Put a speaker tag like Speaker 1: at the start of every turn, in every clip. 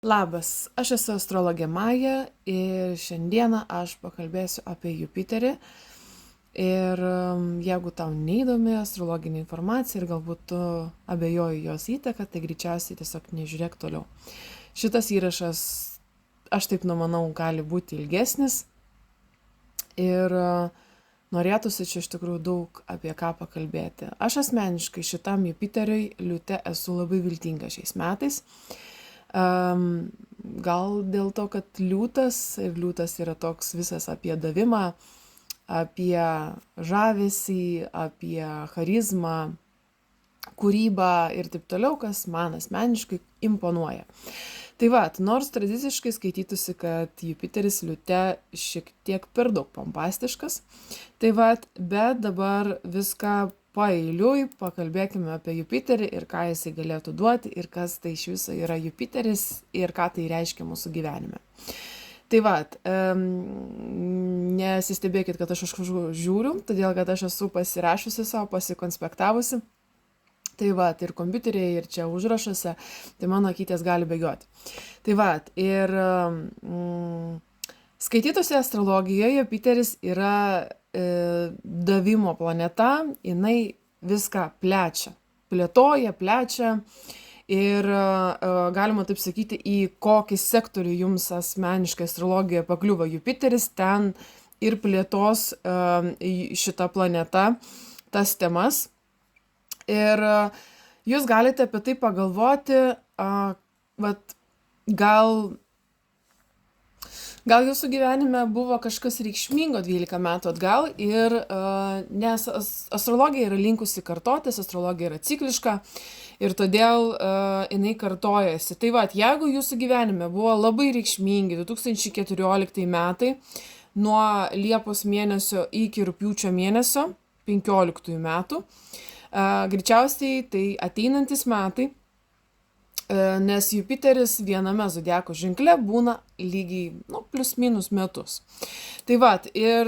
Speaker 1: Labas, aš esu astrologė Maja ir šiandieną aš pakalbėsiu apie Jupiterį. Ir jeigu tau neįdomi astrologinė informacija ir galbūt tu abejoji jos įtaką, tai greičiausiai tiesiog nežiūrėk toliau. Šitas įrašas, aš taip numanau, gali būti ilgesnis ir norėtųsi čia iš tikrųjų daug apie ką pakalbėti. Aš asmeniškai šitam Jupiteriui liūte esu labai viltinga šiais metais. Gal dėl to, kad liūtas yra toks visas apie davimą, apie žavesį, apie charizmą, kūrybą ir taip toliau, kas man asmeniškai imponuoja. Tai va, nors tradiciškai skaitytųsi, kad Jupiteris liūte šiek tiek per daug pompastiškas, tai va, bet dabar viską paeiliui pakalbėkime apie Jupiterį ir ką jisai galėtų duoti ir kas tai iš viso yra Jupiteris ir ką tai reiškia mūsų gyvenime. Tai va, nesistebėkit, kad aš žiūriu, todėl kad aš esu pasirašusi savo, pasikonspektavusi. Tai va, ir kompiuterėje, ir čia užrašuose, tai mano akytės gali bėgioti. Tai va, ir skaitytųsi astrologijoje Jupiteris yra davimo planeta, jinai viską plečia, plečia ir galima taip sakyti, į kokį sektorių jums asmeniškai astrologijoje pakliuvo Jupiteris, ten ir plėtos šitą planetą, tas temas. Ir jūs galite apie tai pagalvoti, gal jūsų gyvenime buvo kažkas reikšmingo 12 metų atgal ir nes astrologija yra linkusi kartotis, astrologija yra cikliška ir todėl jinai kartojasi. Tai va, jeigu jūsų gyvenime buvo labai reikšmingi 2014 metai nuo Liepos mėnesio iki rugpjūčio mėnesio 15 metų, greičiausiai tai ateinantis metai, nes Jupiteris viename zodiako ženkle būna lygiai, plius minus metus. Tai va, ir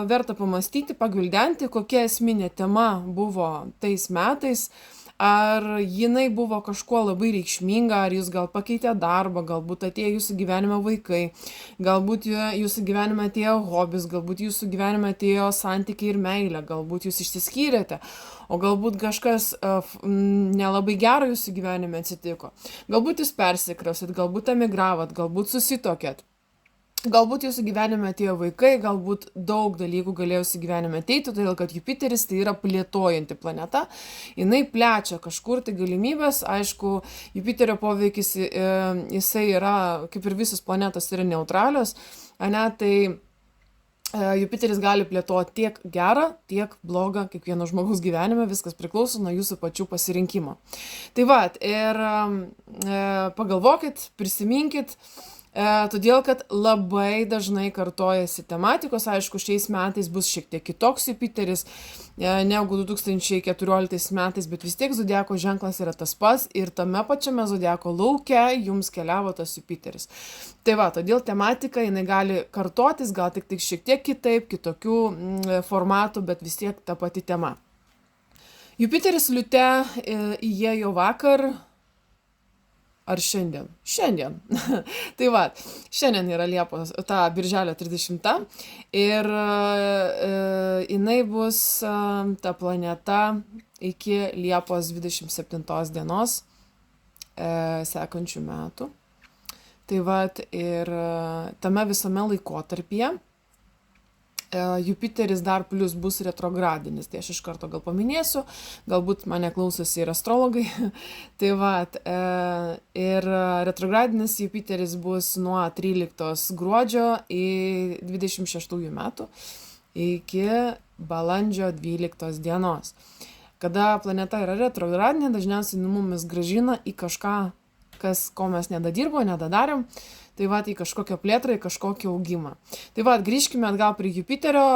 Speaker 1: verta pamastyti, pagvildenti, kokia esminė tema buvo tais metais, ar jinai buvo kažkuo labai reikšminga, ar jūs gal pakeitė darbą, galbūt atėjo jūsų gyvenime vaikai, galbūt jūsų gyvenime atėjo hobis, galbūt jūsų gyvenime atėjo santykiai ir meilė, galbūt jūs išsiskyrėte, o galbūt kažkas nelabai gero jūsų gyvenime atsitiko. Galbūt jūs persikrausit, galbūt emigravot, galbūt susitokėt. Galbūt jūsų gyvenime atėjo vaikai, galbūt daug dalykų galėjo jūsų gyvenime ateiti, todėl kad Jupiteris tai yra plėtojanti planeta, jinai plečia kažkur tai galimybės, aišku, Jupiterio poveikis, jisai yra, kaip ir visos planetos, yra neutralios, tai Jupiteris gali plėtoti tiek gerą, tiek blogą kiekvieno žmogaus gyvenime, viskas priklauso nuo jūsų pačių pasirinkimo. Tai va, ir pagalvokit, prisiminkit, todėl, kad labai dažnai kartojasi tematikos, aišku, šiais metais bus šiek tiek kitoks Jupiteris negu 2014 metais, bet vis tiek zodiako ženklas yra tas pats ir tame pačiame zodiako lauke jums keliavo tas Jupiteris. Tai va, todėl tematika jinai gali kartotis, gal tik šiek tiek kitaip, kitokių formatų, bet vis tiek ta pati tema. Jupiteris liūte įėjo vakar. Ar šiandien? Šiandien. Tai va, šiandien yra birželio 30 ir jinai bus ta planeta iki Liepos 27 dienos sekančių metų. Tai va, ir tame visame laikotarpyje Jupiteris dar plus bus retrogradinis, tai aš iš karto gal paminėsiu, galbūt mane klausosi ir astrologai. Tai va, ir retrogradinis Jupiteris bus nuo 13 gruodžio į 26 metų iki balandžio 12 dienos. Kada planeta yra retrogradinė, dažniausiai mumis grąžina į kažką, ko mes nedadarėm. Tai va, į kažkokią plėtrą, į kažkokį augimą. Tai va, grįžkime atgal prie Jupiterio,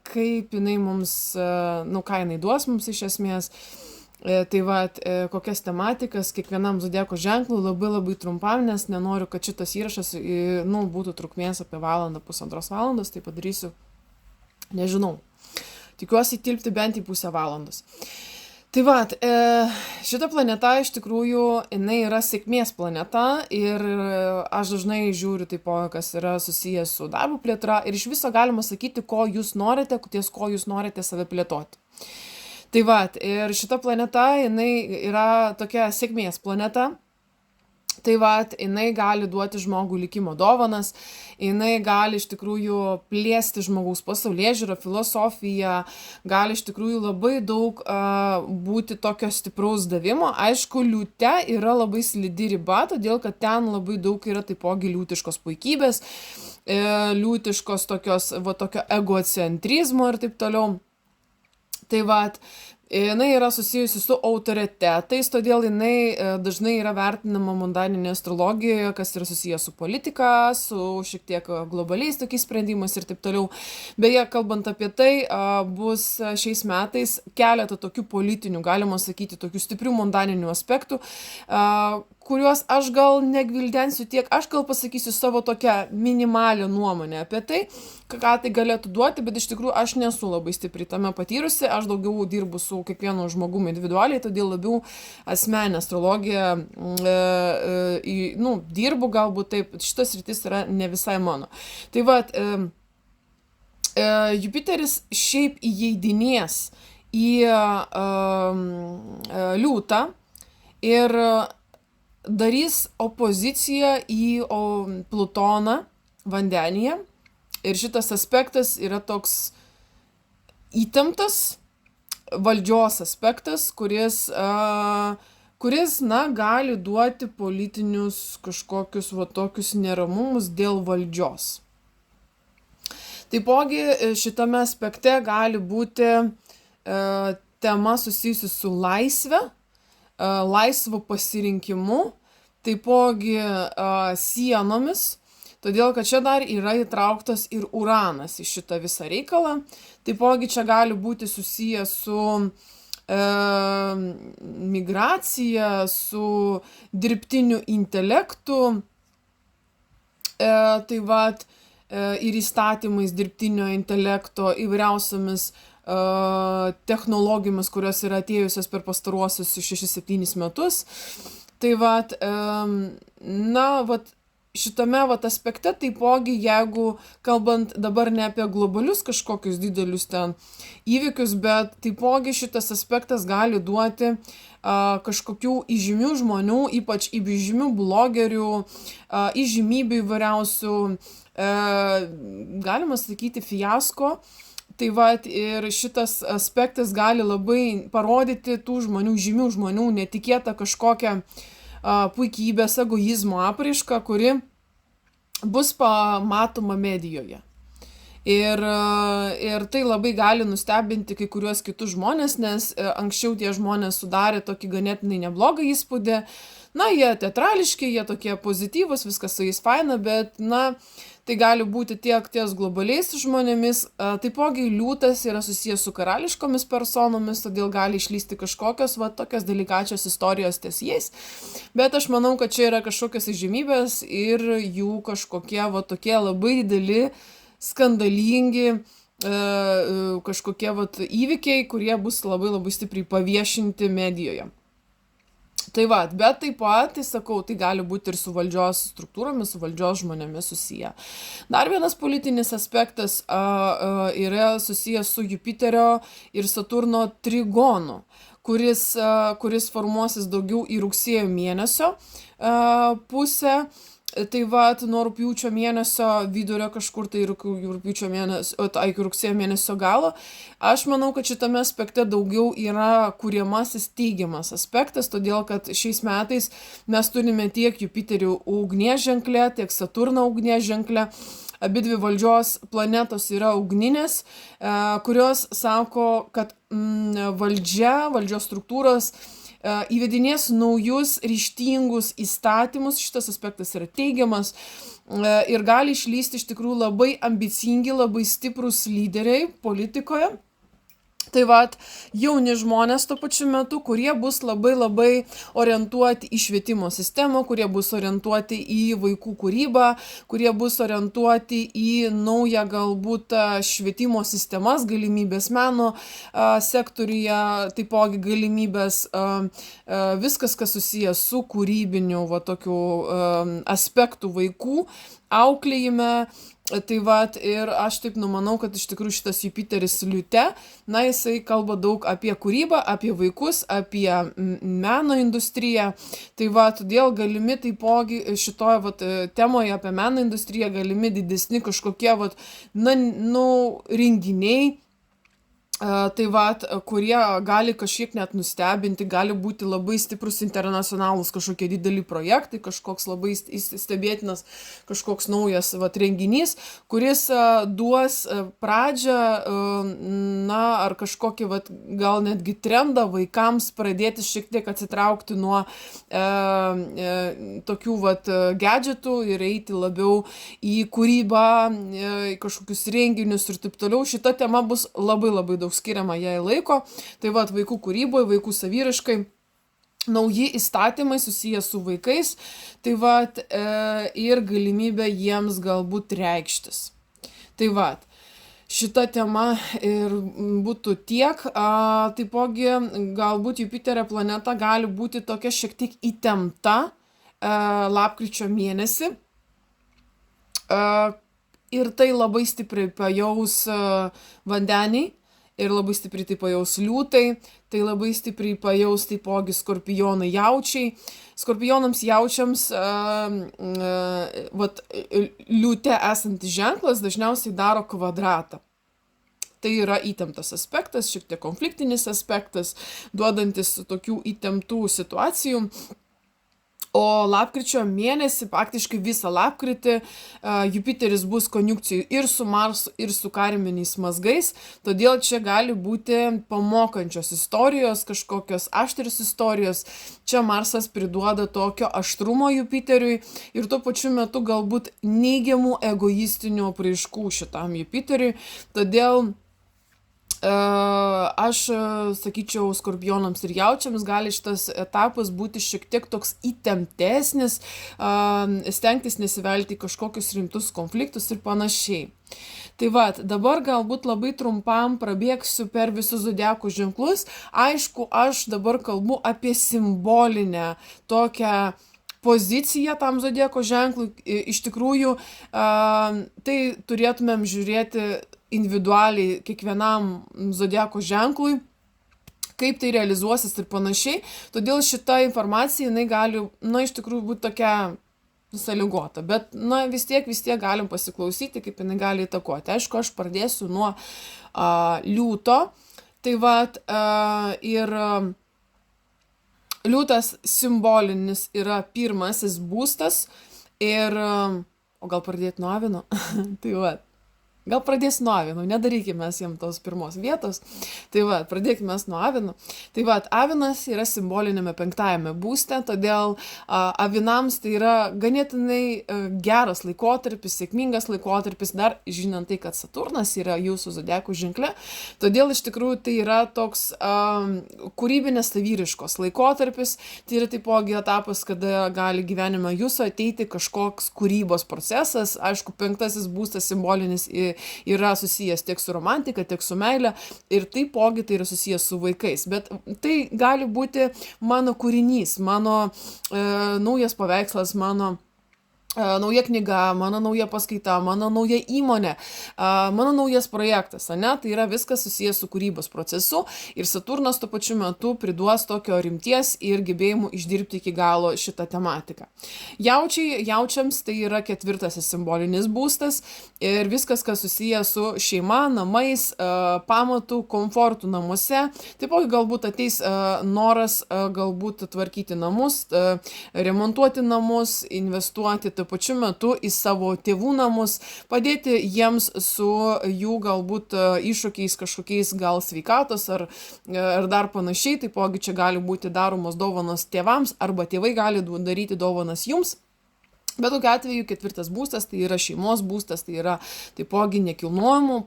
Speaker 1: kaip jinai mums, ką jinai duos mums iš esmės. Tai va, kokias tematikas kiekvienam zodiako ženklui labai trumpam, nes nenoriu, kad šitas įrašas būtų trukmės apie valandą, pusantros valandos, tai padarysiu, nežinau. Tikiuosi tilpti bent į pusę valandos. Tai vat, šita planeta iš tikrųjų, jinai yra sėkmės planeta ir aš dažnai žiūriu taip, kas yra susijęs su darbo plėtra ir iš viso galima sakyti, ko jūs norite, ties ko jūs norite save plėtoti. Tai vat, ir šita planeta, jinai yra tokia sėkmės planeta. Tai vat, jinai gali duoti žmogui likimo dovanas, jinai gali iš tikrųjų plėsti žmogaus pasaulėžiūrą, filosofiją, gali iš tikrųjų labai daug būti tokio stipraus davimo. Aišku, liūte yra labai slidi riba, todėl kad ten labai daug yra taipogi liūtiškos puikybės, liūtiškos tokios, tokio egocentrizmo ir taip toliau. Tai vat, jinai yra susijusi su autoritetais, todėl jinai dažnai yra vertinama mundaninėje astrologijoje, kas yra susijęs su politika, su šiek tiek globaliais tokiais sprendimais ir taip toliau. Beje, kalbant apie tai, bus šiais metais keletą tokių politinių, galima sakyti, tokių stiprių mundaninių aspektų, kuriuos aš gal negvildensiu tiek, aš gal pasakysiu savo tokią minimalią nuomonę apie tai, ką tai galėtų duoti, bet iš tikrųjų aš nesu labai stipriai tame patyrusi, aš daugiau dirbu su kiekvienu žmogumi individualiai, todėl labiau asmeninę astrologiją, dirbu galbūt taip, šitas rytis yra ne visai mano. Tai vat, Jupiteris šiaip įeidinės į liūtą ir darys opoziciją į Plutoną vandenyje. Ir šitas aspektas yra toks įtemptas valdžios aspektas, kuris, gali duoti politinius kažkokius tokius neramumus dėl valdžios. Taipogi šitame aspekte gali būti tema susijusi su laisve, laisvu pasirinkimu, taipogi sienomis, todėl kad čia dar yra įtrauktas ir Uranas į šitą visą reikalą. Taipogi čia gali būti susijęs su migracija, su dirbtiniu intelektu, tai vat, ir įstatymais dirbtinio intelekto įvairiausiamis technologijomis, kurios yra atėjusios per pastaruosius 6-7 metus. Tai vat, šitame aspekte taipogi, jeigu kalbant dabar ne apie globalius kažkokius didelius ten įvykius, bet taipogi šitas aspektas gali duoti kažkokių įžymių žmonių, ypač įžymių blogerių, įžymybių įvairiausių, galima sakyti, fiasko. Tai vat, ir šitas aspektas gali labai parodyti tų žmonių, žymių žmonių, netikėtą kažkokią puikybės, egoizmo apraišką, kuri bus pamatoma medijoje. Ir tai labai gali nustebinti kai kuriuos kitus žmonės, nes anksčiau tie žmonės sudarė tokį ganėtinai neblogą įspūdį. Jie teatrališki, jie tokie pozityvūs, viskas su jais faina, bet, tai gali būti tiek ties globaliais žmonėmis. Taipogi liūtas yra susijęs su karališkomis personomis, todėl gali išlysti kažkokios tokios delikačios istorijos ties jais. Bet aš manau, kad čia yra kažkokios įžymybės ir jų kažkokie tokie labai dideli, skandalingi kažkokie įvykiai, kurie bus labai labai stipriai paviešinti medijoje. Tai vat, bet taip pat, tai sakau, tai gali būti ir su valdžios struktūromis, su valdžios žmonėmis susiję. Dar vienas politinis aspektas yra susijęs su Jupiterio ir Saturno trigonu, kuris formuosis daugiau į rugsėjo mėnesio pusę. Tai vat, nuo rugpjūčio mėnesio vidurio kažkur tai iki rugsėjo mėnesio galo. Aš manau, kad šitame aspekte daugiau yra kuriamasis teigiamas aspektas, todėl kad šiais metais mes turime tiek Jupiterį ugnies ženkle, tiek Saturną ugnies ženkle. Abidvi valdžios planetos yra ugninės, kurios sako, kad valdžios struktūros įvedinės naujus ryžtingus įstatymus, šitas aspektas yra teigiamas ir gali išlysti iš tikrųjų labai ambicingi, labai stiprus lyderiai politikoje. Tai vat, jauni žmonės tuo pačiu metu, kurie bus labai labai orientuoti į švietimo sistemą, kurie bus orientuoti į vaikų kūrybą, kurie bus orientuoti į naują galbūt švietimo sistemas, galimybės meno sektoriuje, taipogi galimybės viskas, kas susijęs su kūrybiniu va, tokiu aspektu vaikų auklėjime. Tai vat, ir aš taip numanau, kad iš tikrųjų šitas Jupiteris liūte, na, jisai kalba daug apie kūrybą, apie vaikus, apie meno industriją. Tai va, todėl galimi taipogi šitoje vat, temoje apie meno industriją galimi didesni kažkokie vat, na, nu, renginiai. Tai vat, kurie gali kažkiek net nustebinti, gali būti labai stiprus internacionalus kažkokie dideli projektai, kažkoks labai stebėtinas, kažkoks naujas vat, renginys, kuris duos pradžią, na, ar kažkokį vat, gal netgi trendą vaikams pradėti šiek tiek atsitraukti nuo tokių vat, gadgetų ir eiti labiau į kūrybą, į kažkokius renginius ir taip toliau. Šita tema bus labai labai daug skiriama jai laiko, tai vat vaikų kūryboje, vaikų savyriškai, nauji įstatymai susiję su vaikais, tai vat ir galimybė jiems galbūt reikštis. Tai vat, šita tema ir būtų tiek, taipogi galbūt Jupiterio planeta gali būti tokia šiek tiek įtempta lapkričio mėnesį. Ir tai labai stipriai pajaus vandeniai, ir labai stipriai tai pajaus liūtai, tai labai stipriai pajaus taipogi skorpionai jaučiai. Skorpionams jaučiams vat, liūte esantis ženklas dažniausiai daro kvadratą. Tai yra įtemptas aspektas, šiek tiek konfliktinis aspektas, duodantis tokių įtemptų situacijų. O lapkričio mėnesį, praktiškai visą lapkritį, Jupiteris bus konjunkcijų ir su Marsu, ir su karminiais mazgais, todėl čia gali būti pamokančios istorijos, kažkokios aštrios istorijos. Čia Marsas priduoda tokio aštrumo Jupiteriui ir tuo pačiu metu galbūt neigiamų egoistinių apraiškų šitam Jupiteriui, todėl aš sakyčiau, skorpionams ir jaučiams gali šitas etapas būti šiek tiek toks įtemptesnis, stengtis nesivelti į kažkokius rimtus konfliktus ir panašiai. Tai va, dabar galbūt labai trumpam prabėgsiu per visus zodiako ženklus. Aišku, aš dabar kalbu apie simbolinę tokią poziciją tam zodiako ženklui. Iš tikrųjų, tai turėtumėm žiūrėti individualiai kiekvienam zodiako ženklui, kaip tai realizuosis ir panašiai. Todėl šita informacija, jinai gali, na, iš tikrųjų būti tokia sąlygota, bet, na, vis tiek galim pasiklausyti, kaip jinai gali įtakoti. Aišku, aš pradėsiu nuo liūto. Tai vat, ir liūtas simbolinis yra pirmasis būstas ir, o gal pradėti nuo avino? Tai vat. Gal pradėsiu nuo avinų, nedarykime mes jam tos pirmos vietos. Tai va, pradėkime nuo avinų. Tai va, avinas yra simbolinėme 5. būste, todėl avinams tai yra ganėtinai geras laikotarpis, sėkmingas laikotarpis, dar žinant tai, kad Saturnas yra jūsų zodiako ženkle. Todėl iš tikrųjų tai yra toks kūrybinės savyriškos laikotarpis, tai yra taipogi etapas, kada gali gyvenime jūsų ateiti kažkoks kūrybos procesas. Aišku, 5. būstas simbolinis yra susijęs tiek su romantika, tiek su meile ir taipogi tai yra susijęs su vaikais. Bet tai gali būti mano kūrinys, mano naujas paveikslas, mano nauja knyga, mano nauja paskaita, mano nauja įmonė, mano naujas projektas, ane? Tai yra viskas susijęs su kūrybos procesu ir Saturnas tuo pačiu metu priduos tokio rimties ir gebėjimų išdirbti iki galo šitą tematiką. Jaučiams tai yra 4. simbolinis būstas ir viskas, kas susijęs su šeima, namais, pamatų, komfortų namuose. Taipogi galbūt ateis noras galbūt tvarkyti namus, remontuoti namus, investuoti tuo pačiu metu į savo tėvų namus, padėti jiems su jų galbūt iššūkiais kažkokiais gal sveikatos ar dar panašiai. Taipogi čia gali būti daromos dovanos tėvams arba tėvai gali daryti dovanas jums. Bet tokiu atveju ketvirtas būstas tai yra šeimos būstas, tai yra taipogi nekilnojamo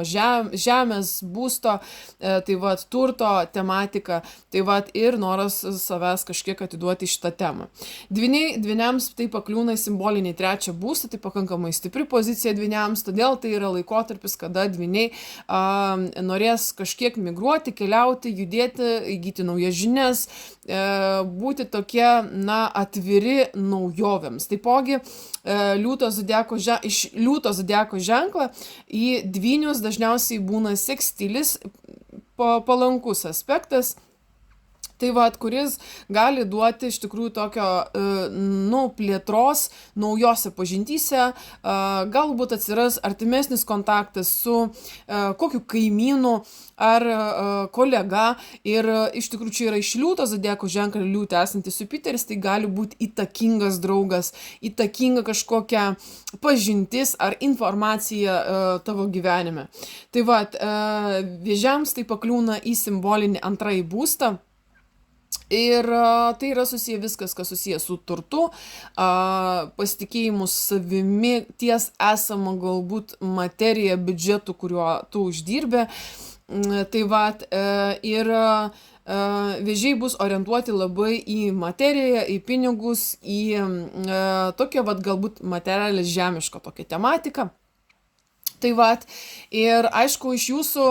Speaker 1: žemės būsto, tai vat turto tematika, tai vat ir noras savęs kažkiek atiduoti šitą temą. Dvyniams tai pakliūna į simbolinį trečią būstą, tai pakankamai stipri pozicija dvyniams, todėl tai yra laikotarpis, kada dvyniai norės kažkiek migruoti, keliauti, judėti, įgyti naujas žinias, būti tokie, atviri naujovėms. Taipogi, iš liūto zodiako ženklą į dvynius dažniausiai būna sekstilis, palankus aspektas, tai vat, kuris gali duoti iš tikrųjų tokio, plėtros naujose pažintyse, galbūt atsiras artimesnis kontaktas su kokiu kaimynu ar kolega ir iš tikrųjų čia yra iš liūto zodiako ženklą liūtė esantis Jupiteris, tai gali būti įtakingas draugas, įtakinga kažkokia pažintis ar informacija tavo gyvenime. Tai vat, vėžiams tai pakliūna į simbolinį antrąjį būstą. Ir tai yra susiję viskas, kas susiję su turtu, pasitikėjimu savimi, ties esama galbūt materija, biudžetu, kuriuo tu uždirbi. Tai vat, ir vėžiai bus orientuoti labai į materiją, į pinigus, į tokią vat galbūt materialę žemišką tokią tematiką. Tai vat, ir aišku, iš jūsų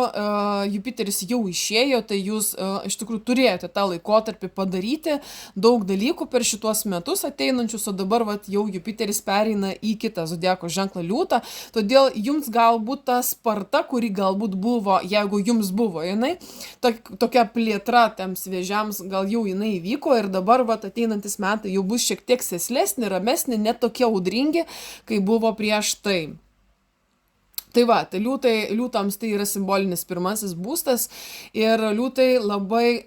Speaker 1: Jupiteris jau išėjo, tai jūs iš tikrųjų turėjote tą laikotarpį padaryti daug dalykų per šituos metus ateinančius, o dabar vat, jau Jupiteris pereina į kitą zodiako ženklą liūtą, todėl jums galbūt ta sparta, kuri galbūt buvo, jeigu jums buvo jinai, tokia plėtra tiems vėžiams, gal jau jinai įvyko ir dabar vat, ateinantis metai jau bus šiek tiek sėslesni, ramesni, net tokie audringi, kai buvo prieš tai. Tai va, tai liūtams tai yra simbolinis pirmasis būstas ir liūtai labai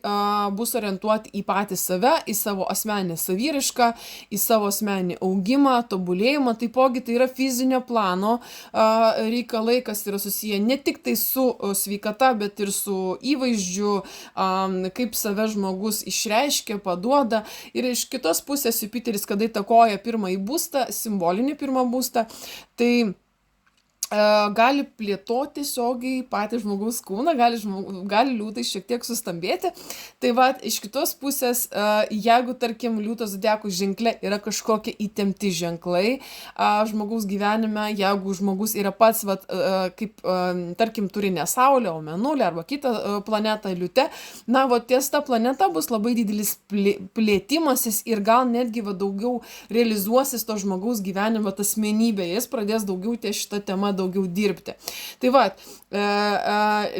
Speaker 1: bus orientuoti į patį save, į savo asmeninę saviraišką, į savo asmeninį augimą, tobulėjimą, taipogi tai yra fizinio plano reikalai, kas yra susiję ne tik tai su sveikata, bet ir su įvaizdžiu, kaip save žmogus išreiškia, paduoda. Ir iš kitos pusės Jupiteris, kada įtakoja pirmąjį būstą, simbolinį pirmą būstą, tai gali plėtoti tiesiogiai patį žmogaus kūną, gali liūtai šiek tiek sustambėti. Tai va, iš kitos pusės, jeigu, tarkim, liūto zodiako ženkle yra kažkokie įtempti ženklai žmogaus gyvenime, jeigu žmogus yra pats, kaip, tarkim, turi ne Saulę, o Mėnulį arba kitą planetą liūte, ties ta planeta bus labai didelis plėtimasis ir gal netgi daugiau realizuosis to žmogaus gyvenime asmenybė, jis pradės daugiau ties šitą temą daugiau dirbti. Tai va,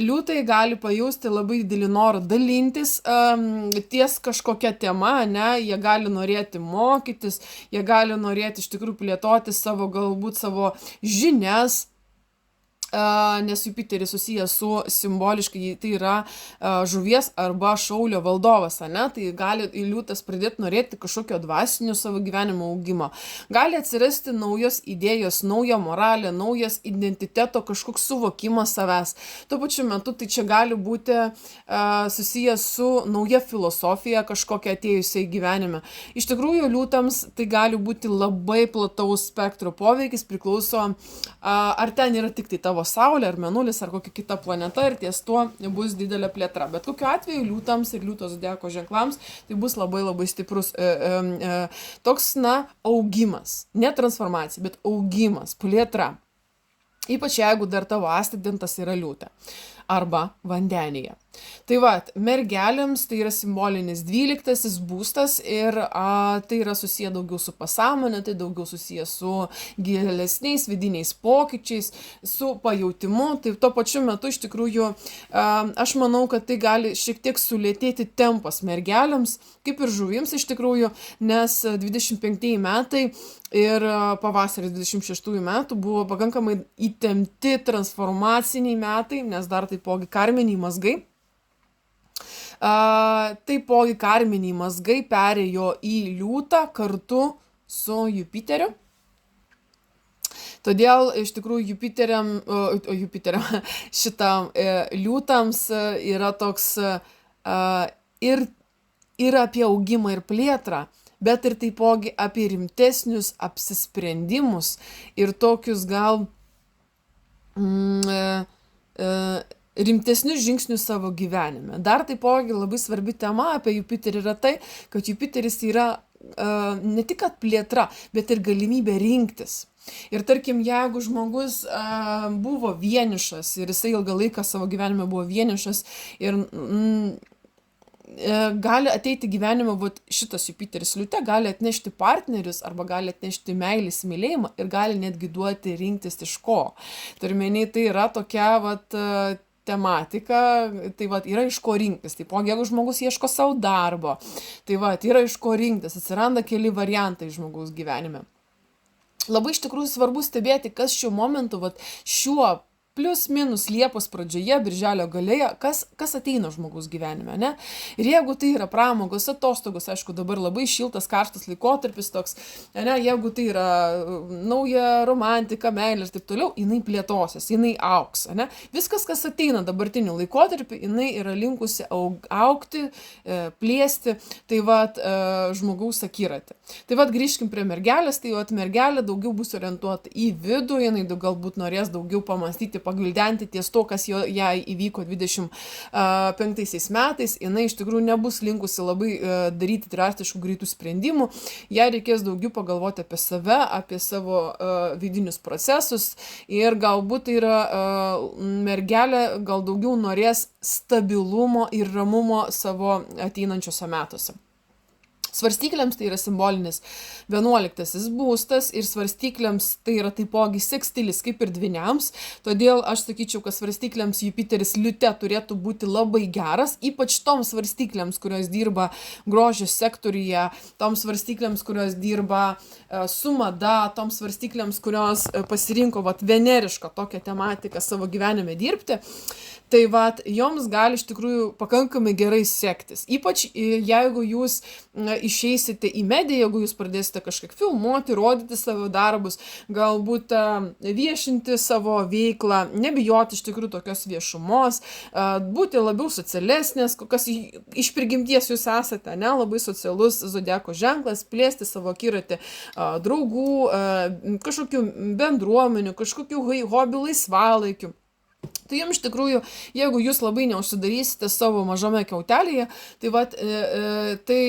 Speaker 1: liūtai gali pajusti labai didelį norą dalintis ties kažkokia tema, jie gali norėti mokytis, jie gali norėti iš tikrųjų plėtoti galbūt savo žinias, nes Jupiteris susijęs su simboliškai, tai yra žuvies arba šaulio valdovas, tai gali liūtas pradėti norėti kažkokio dvasinio savo gyvenimo augimo. Gali atsirasti naujos idėjos, nauja moralė, naujas identiteto kažkoks suvokimas savęs. Tuo pačiu metu tai čia gali būti susijęs su nauja filosofija kažkokia atėjusia į gyvenime. Iš tikrųjų, liūtams tai gali būti labai plataus spektro poveikis, priklauso ar ten yra tik tai tavo Saulė ar Mėnulis ar kokia kita planeta ir ties tuo bus didelė plėtra. Bet kokiu atveju liūtams ir liūto zodiako ženklams tai bus labai labai stiprus toks, augimas. Ne transformacija, bet augimas, plėtra. Ypač jeigu dar tavo ascendentas yra liūtė arba vandenyje. Tai va, mergelėms tai yra simbolinis 12 būstas ir tai yra susiję daugiau su pasąmonė, tai daugiau susiję su gilesniais vidiniais pokyčiais, su pajautimu. Tai tuo pačiu metu iš tikrųjų aš manau, kad tai gali šiek tiek sulėtėti tempas mergelėms, kaip ir žuvims iš tikrųjų, nes 25 metai ir pavasaris 26 metų buvo pakankamai įtempti transformaciniai metai, nes dar taipogi karminiai mazgai. Taipogi karminiai mazgai perėjo į liūtą kartu su Jupiteriu. Todėl iš tikrųjų liūtams yra toks ir apie augimą ir plėtrą, bet ir taipogi apie rimtesnius apsisprendimus ir tokius gal rimtesnius žingsnius savo gyvenime. Dar taipogi labai svarbi tema apie Jupiterį yra tai, kad Jupiteris yra ne tik plėtra, bet ir galimybė rinktis. Ir tarkim, jeigu žmogus buvo vienišas ir jisai ilgą laiką savo gyvenime buvo vienišas ir gali ateiti gyvenime, šitas Jupiteris liūte gali atnešti partnerius arba gali atnešti meilį, įsimylėjimą ir gali netgi duoti rinktis iš ko. Turime, tai yra tokia tematika, tai yra iš ko rinktis. Taipogi, jeigu žmogus ieško savo darbo, tai yra iš ko rinktis, atsiranda keli variantai žmogaus gyvenime. Labai iš tikrųjų svarbu stebėti, kas šiuo momentu, šiuo plius minus Liepos pradžioje, Birželio galėje, kas ateina žmogaus gyvenime, ne? Ir jeigu tai yra pramogos, atostogos, aišku, dabar labai šiltas, karštas laikotarpis toks, ne? Jeigu tai yra nauja romantika, meilė ir taip toliau, jinai plėtosios, jinai auks, ne? Viskas, kas ateina dabartiniu laikotarpiu, jinai yra linkusi augti, plėsti, tai žmogaus akiratį. Tai grįžkim prie mergelės, tai mergelė daugiau bus orientuota į vidų, jinai galbūt norės daugiau pamastyti, pagvildenti ties to, kas jai įvyko 25 metais, jinai iš tikrųjų nebus linkusi labai daryti drastiškų greitų sprendimų, jai reikės daugiau pagalvoti apie save, apie savo vidinius procesus ir galbūt tai yra mergelė gal daugiau norės stabilumo ir ramumo savo ateinančiuose metuose. Svarstyklėms tai yra simbolinis 11 būstas ir svarstyklėms tai yra taipogi sekstilis kaip ir dvyniams, todėl aš sakyčiau, kad svarstyklėms Jupiteris liūte turėtų būti labai geras, ypač toms svarstyklėms, kurios dirba grožio sektoriuje, toms svarstyklėms, kurios dirba su mada, toms svarstyklėms, kurios pasirinko venerišką tokią tematiką savo gyvenime dirbti. Tai joms gali iš tikrųjų pakankamai gerai sektis. Ypač jeigu jūs išeisite į mediją, jeigu jūs pradėsite kažkiek filmuoti, rodyti savo darbus, galbūt viešinti savo veiklą, nebijoti iš tikrųjų tokios viešumos, būti labiau socialesnės, kas iš prigimties jūs esate, ne, labai socialus zodiako ženklas, plėsti savo akiratį draugų, kažkokių bendruomenių, kažkokių hobių laisvalaikių. Tai jums iš tikrųjų, jeigu jūs labai neužsidarysite savo mažame kiautelėje, tai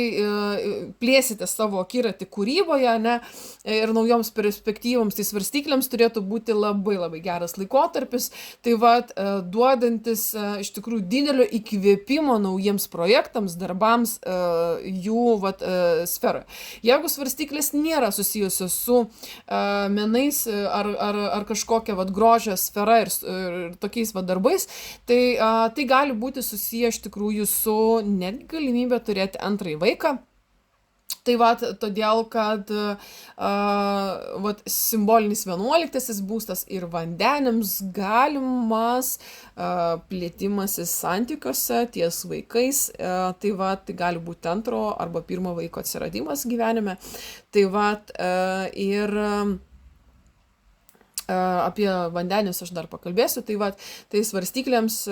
Speaker 1: plėsite savo akiratį kūryboje, ne, ir naujoms perspektyvoms, tai svarstyklėms turėtų būti labai labai geras laikotarpis, tai duodantis iš tikrųjų didelio įkvėpimo naujiems projektams, darbams jų sferoje. Jeigu svarstyklės nėra susijusios su menais ar kažkokia grožio sfera ir tokiais darbais, tai gali būti susiję iš tikrųjų su net galimybė turėti antrąjį vaiką. Tai todėl, kad simbolinis 11 būstas ir vandeniams galimas plėtimasis santykiuose ties vaikais, tai gali būti antro arba pirmo vaiko atsiradimas gyvenime. Ir apie vandenius aš dar pakalbėsiu, tai svarstyklėms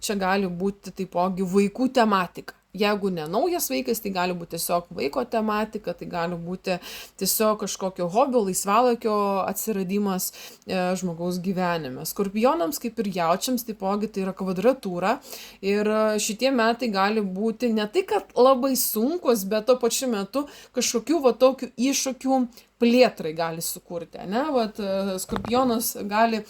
Speaker 1: čia gali būti taipogi vaikų tematika. Jeigu ne naujas vaikas, tai gali būti tiesiog vaiko tematika, tai gali būti tiesiog kažkokio hobio, laisvalaikio atsiradimas žmogaus gyvenime. Skorpionams, kaip ir jaučiams, taipogi tai yra kvadratūra ir šitie metai gali būti ne tai, kad labai sunkus, bet tuo pačiu metu kažkokių tokių iššūkių plėtrai gali sukurti, ne? Skorpionas gali...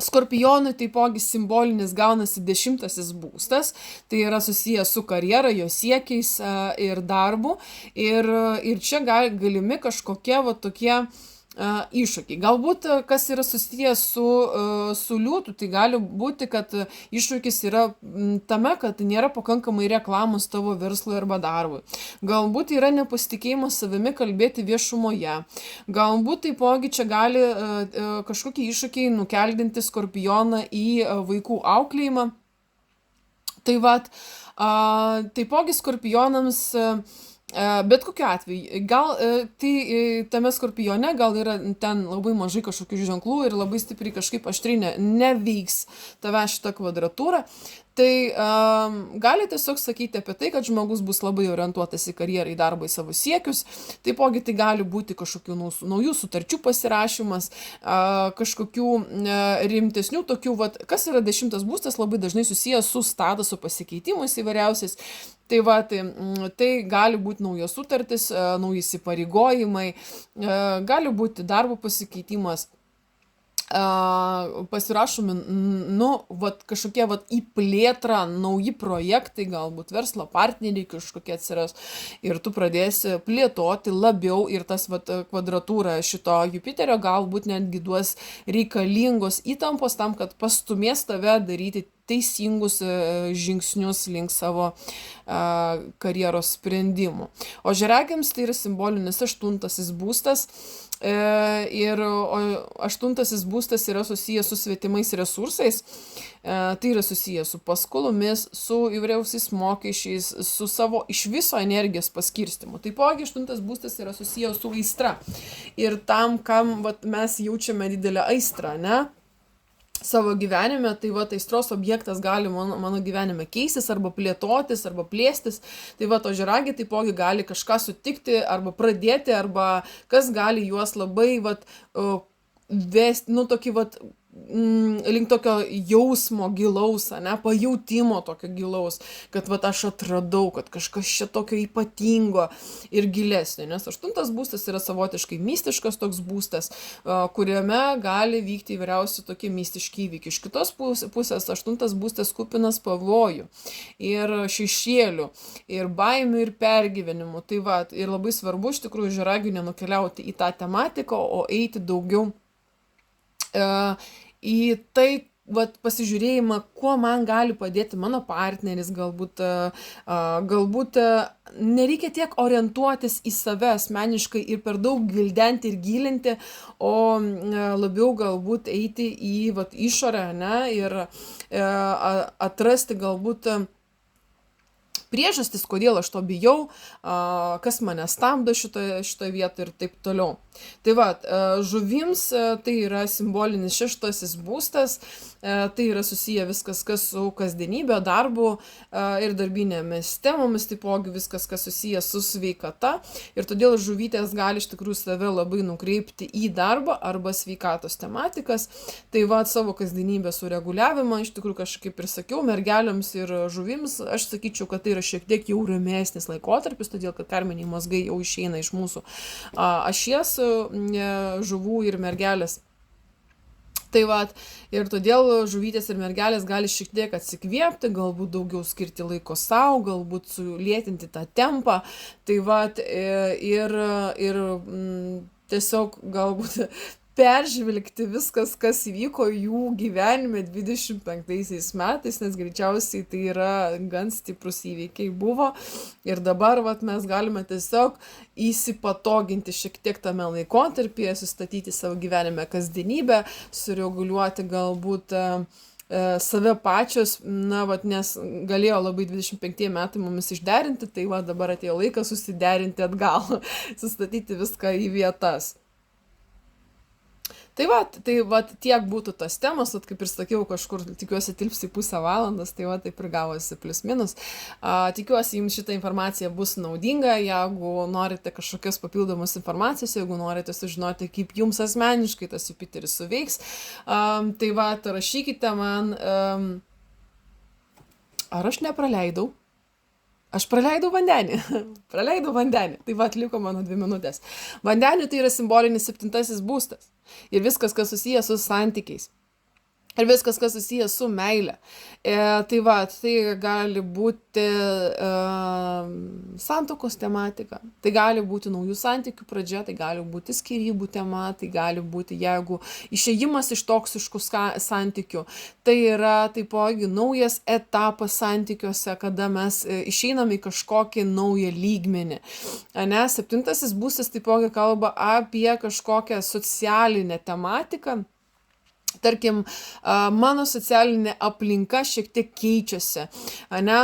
Speaker 1: Skorpionui taipogi simbolinis gaunasi 10 būstas, tai yra susijęs su karjera, jo siekiais ir darbu ir čia galimi kažkokie tokie iššūkiai. Galbūt kas yra susijęs su liūtu, tai gali būti, kad iššūkis yra tame, kad nėra pakankamai reklamos tavo verslui arba darbui. Galbūt yra nepasitikėjimas savimi kalbėti viešumoje. Galbūt taipogi čia gali kažkokie iššūkiai nukeldinti skorpioną į vaikų auklėjimą. Tai taipogi skorpionams Bet kokiu atveju, gal tai tame skorpione gal yra ten labai mažai kažkokių ženklų ir labai stipriai kažkaip aštriai neveiks tave šitą kvadratūrą. Tai gali tiesiog sakyti apie tai, kad žmogus bus labai orientuotas į karjerą, į darbą, į savo siekius. Taipogi tai gali būti kažkokių naujų sutarčių pasirašymas, kažkokių rimtesnių tokių, vat, kas yra 10 būstas, labai dažnai susijęs su statuso pasikeitimais įvairiausiais. Tai va, tai gali būti naujos sutartys, nauji įsipareigojimai, gali būti darbo pasikeitimas, pasirašomi, vat, kažkokie vat, į plėtrą nauji projektai, galbūt verslo partneriai kažkokie atsiras ir tu pradėsi plėtoti labiau ir tas vat, kvadratūra šito Jupiterio galbūt netgi duos reikalingos įtampos tam, kad pastumės tave daryti teisingus žingsnius link savo karjeros sprendimų. O žiragiams tai yra simbolinis 8 būstas. Ir 8 būstas yra susijęs su svetimais resursais, tai yra susijęs su paskolomis, su įvairiausiais mokesčiais, su savo iš viso energijos paskirstimu. Taipogi 8 būstas yra susijęs su aistra. Ir tam, kam vat, mes jaučiame didelę aistrą, ne? Savo gyvenime, tai va, aistros objektas gali mano gyvenime keistis arba plėtotis, arba plėstis. Tai va, to žiragiai taipogi gali kažką sutikti arba pradėti, arba kas gali juos labai vat, vesti, tokį vat, link tokio jausmo gilaus, ne, pajautimo tokio gilaus, kad vat, aš atradau, kad kažkas čia tokio ypatingo ir gilesnio, nes 8 būstas yra savotiškai mistiškas toks būstas, kuriame gali vykti įvairiausi tokie mistiški įvykiai. Iš kitos pusės 8 būstas kupinas pavojų ir šešėlių, ir baimių, ir pergyvenimų. Tai va, ir labai svarbu iš tikrųjų žiragiui nenukeliauti į tą tematiką, o eiti daugiau į tai, vat, pasižiūrėjimą, kuo man gali padėti mano partneris, galbūt nereikia tiek orientuotis į save asmeniškai ir per daug gvildenti ir gilinti, o labiau galbūt eiti į vat, išorę, ne, ir atrasti galbūt priežastis, kodėl aš to bijau, kas mane stabdo šitoje vietoje ir taip toliau. Tai va, žuvims tai yra simbolinis 6 būstas, tai yra susiję viskas, kas su kasdienybė, darbu ir darbinėmis temomis, taipogi viskas, kas susiję su sveikata. Ir todėl žuvytės gali iš tikrųjų save labai nukreipti į darbą arba sveikatos tematikas. Tai va, savo kasdienybę sureguliavimą, iš tikrųjų, kažkaip ir sakiau, mergelėms ir žuvims, aš sakyčiau, kad tai yra šiek tiek jau ramesnis laikotarpis, todėl kad karminiai mazgai jau išeina iš mūsų ašies žuvų ir mergelės. Tai va, ir todėl žuvytės ir mergelės gali šiek tiek atsikvėpti, galbūt daugiau skirti laiko savo, galbūt sulėtinti tą tempą. Tai va, ir tiesiog galbūt peržvelgti viskas, kas įvyko jų gyvenime 25 metais, nes greičiausiai tai yra gan stiprus įvykiai buvo. Ir dabar vat, mes galime tiesiog įsipatoginti šiek tiek tame laikotarpyje, sustatyti savo gyvenime kasdienybę, sureguliuoti galbūt save pačios, nes galėjo labai 25 metai mumis išderinti, tai va, dabar atėjo laikas susiderinti atgal, sustatyti viską į vietas. Tai va, tiek būtų tos temos, kaip ir sakiau, kažkur tikiuosi tilps į pusę valandos, tai va, taip ir gavosi plius minus. Tikiuosi, jums šitą informaciją bus naudinga, jeigu norite kažkokios papildomos informacijos, jeigu norite sužinoti, kaip jums asmeniškai tas Jupiteris suveiks, tai va, rašykite man, ar aš nepraleidau. Aš praleidau vandenį. Tai va, atliko mano 2 minutės. Vandenį tai yra simbolinis 7 būstas. Ir viskas, kas susijęs su santykiais. Ir viskas, kas susijęs su meile. Tai va, tai gali būti santuokos tematika. Tai gali būti naujų santykių pradžia, tai gali būti skyrybų tema, tai gali būti, jeigu išėjimas iš toksiškų santykių. Tai yra taipogi naujas etapas santykiuose, kada mes išeiname į kažkokį naują lygmenį. 7 būstas taipogi kalba apie kažkokią socialinę tematiką. tarkim, mano socialinė aplinka šiek tiek keičiasi, ane,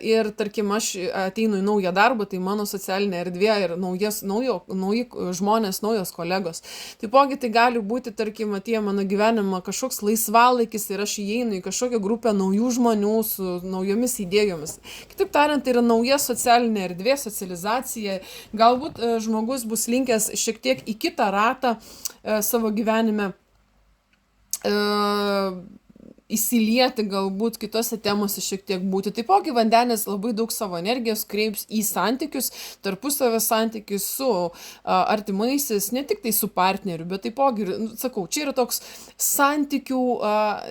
Speaker 1: ir tarkim, aš ateinu į naują darbą, tai mano socialinė erdvė ir nauji žmonės, naujos kolegos. Taipogi tai gali būti, tarkim, atėjo mano gyvenimą kažkoks laisvalaikis ir aš įeinu į kažkokią grupę naujų žmonių su naujomis idėjomis. Kitaip tariant, tai yra nauja socialinė erdvė, socializacija. Galbūt žmogus bus linkęs šiek tiek į kitą ratą savo gyvenime įsilieti, galbūt kitose temose šiek tiek būti. Taipogi vandenis labai daug savo energijos kreips į santykius, tarpusavio santykius su artimaisiais, ne tik tai su partneriu, bet taipogi, sakau, čia yra toks santykių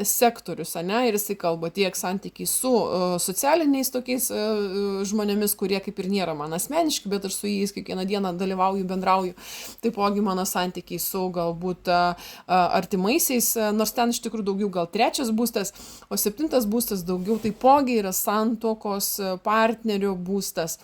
Speaker 1: sektorius, ane, ir jisai kalba tiek santykiai su socialiniais tokiais žmonėmis, kurie kaip ir nėra man asmeniški, bet aš su jais kiekvieną dieną dalyvauju, bendrauju. Taipogi mano santykiai su galbūt artimaisiais, nors ten iš tikrųjų daugiau gal trečias būstas, o 7 būstas daugiau taipogi yra santuokos partnerio būstas.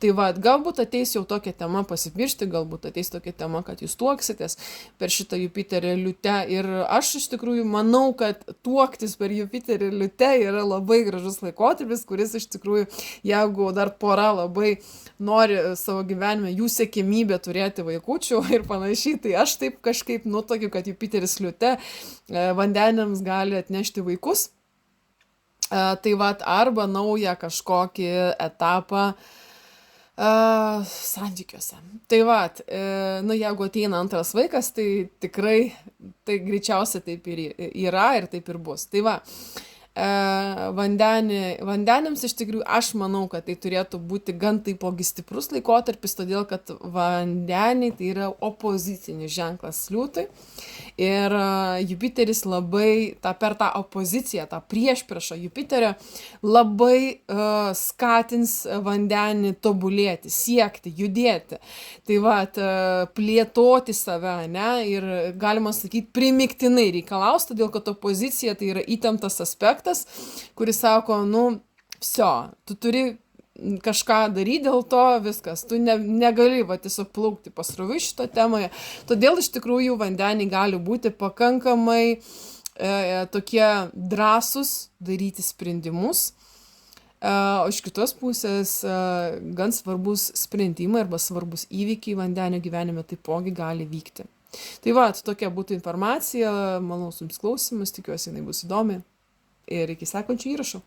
Speaker 1: Tai va, galbūt ateis jau tokia tema pasipiršti, galbūt ateis tokia tema, kad jūs tuoksitės per šitą Jupiterį liūtę. Ir aš iš tikrųjų manau, kad tuoktis per Jupiterį liūtę yra labai gražus laikotarpis, kuris iš tikrųjų, jeigu dar pora labai nori savo gyvenime jų siekiamybę turėti vaikučių ir panašiai, tai aš taip kažkaip nutokiu, kad Jupiteris liūtė vandeniams gali atnešti vaikus. Tai va, arba naują kažkokį etapą santykiuose. Tai va, jeigu ateina antras vaikas, tai tikrai, tai greičiausiai taip ir yra ir taip ir bus. Tai va, vandeniams iš tikrųjų aš manau, kad tai turėtų būti gan taipogi stiprus laikotarpis, todėl kad vandeniai tai yra opozicinis ženklas liūtui. Ir Jupiteris labai per tą opoziciją, tą priešpriešą Jupiterio labai skatins vandenį tobulėti, siekti, judėti. Tai va, plėtoti save, ne, ir galima sakyti primiktinai reikalaus, todėl kad opozicija tai yra įtemptas aspektas, kuris sako, vsio, tu turi kažką daryti dėl to, viskas, tu negali tiesiog plaukti pasroviui šito temoje. Todėl iš tikrųjų vandeniai gali būti pakankamai tokie drąsūs daryti sprendimus, o iš kitos pusės gan svarbus sprendimai arba svarbus įvykiai vandenio gyvenime taipogi gali vykti. Tai va, tokia būtų informacija, malonus jums klausimas, tikiuosi jinai bus įdomi ir iki sekančių įrašų.